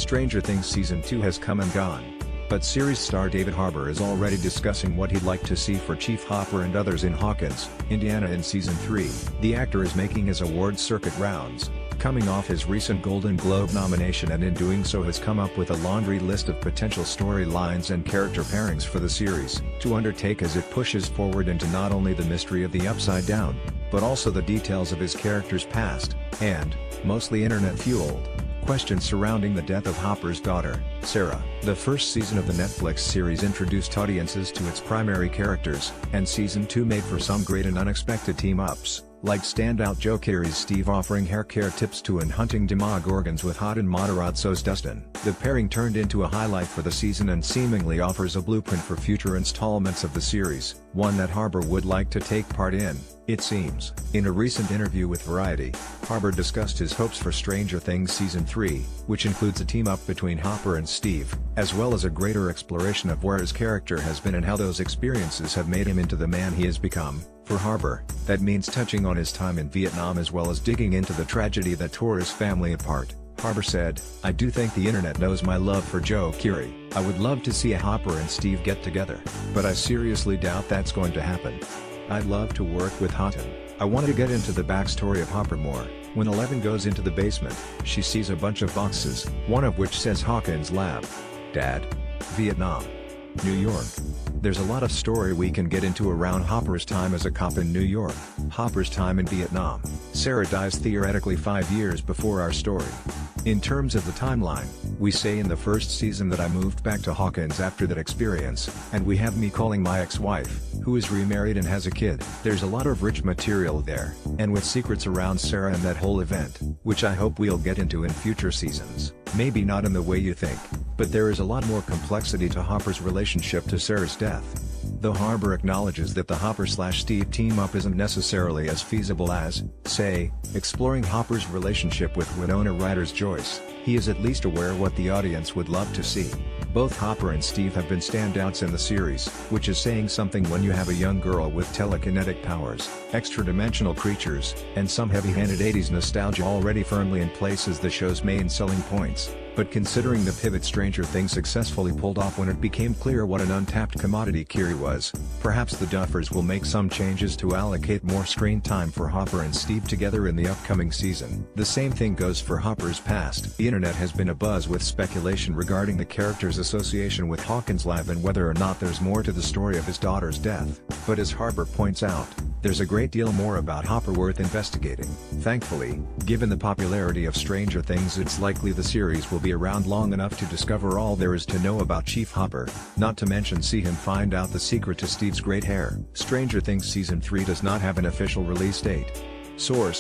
Stranger Things Season 2 has come and gone. But series star David Harbour is already discussing what he'd like to see for Chief Hopper and others in Hawkins, Indiana in Season 3. The actor is making his awards circuit rounds, coming off his recent Golden Globe nomination, and in doing so has come up with a laundry list of potential storylines and character pairings for the series to undertake as it pushes forward into not only the mystery of the Upside Down, but also the details of his character's past, and, mostly internet-fueled, questions surrounding the death of Hopper's daughter, Sarah. The first season of the Netflix series introduced audiences to its primary characters, and Season 2 made for some great and unexpected team-ups, like standout Joe Keery's Steve offering hair care tips to and hunting Demogorgons with Hot and Matarazzo's Dustin. The pairing turned into a highlight for the season and seemingly offers a blueprint for future installments of the series, one that Harbour would like to take part in, it seems. In a recent interview with Variety, Harbour discussed his hopes for Stranger Things Season 3, which includes a team-up between Hopper and Steve, as well as a greater exploration of where his character has been and how those experiences have made him into the man he has become. For Harbour, that means touching on his time in Vietnam as well as digging into the tragedy that tore his family apart. Harbour said, "I do think the internet knows my love for Joe Keery. I would love to see a Hopper and Steve get together, but I seriously doubt that's going to happen. I'd love to work with Houghton. I wanted to get into the backstory of Hopper more. When Eleven goes into the basement, she sees a bunch of boxes, one of which says Hawkins Lab. Dad? Vietnam. New York. There's a lot of story we can get into around Hopper's time as a cop in New York, Hopper's time in Vietnam. Sarah dies theoretically 5 years before our story. In terms of the timeline, we say in the first season that I moved back to Hawkins after that experience, and we have me calling my ex-wife, who is remarried and has a kid. There's a lot of rich material there, and with secrets around Sarah and that whole event, which I hope we'll get into in future seasons. Maybe not in the way you think, but there is a lot more complexity to Hopper's relationship to Sarah's death." Though Harbour acknowledges that the Hopper/Steve team-up isn't necessarily as feasible as, say, exploring Hopper's relationship with Winona Ryder's Joyce, he is at least aware what the audience would love to see. Both Hopper and Steve have been standouts in the series, which is saying something when you have a young girl with telekinetic powers, extra-dimensional creatures, and some heavy-handed 80s nostalgia already firmly in place as the show's main selling points. But considering the pivot Stranger Things successfully pulled off when it became clear what an untapped commodity Keery was, perhaps the Duffers will make some changes to allocate more screen time for Hopper and Steve together in the upcoming season. The same thing goes for Hopper's past. The internet has been abuzz with speculation regarding the character's association with Hawkins Lab and whether or not there's more to the story of his daughter's death. But as Harbour points out, there's a great deal more about Hopper worth investigating. Thankfully, given the popularity of Stranger Things, it's likely the series will be around long enough to discover all there is to know about Chief Hopper, not to mention see him find out the secret to Steve's great hair. Stranger Things Season 3 does not have an official release date. Source: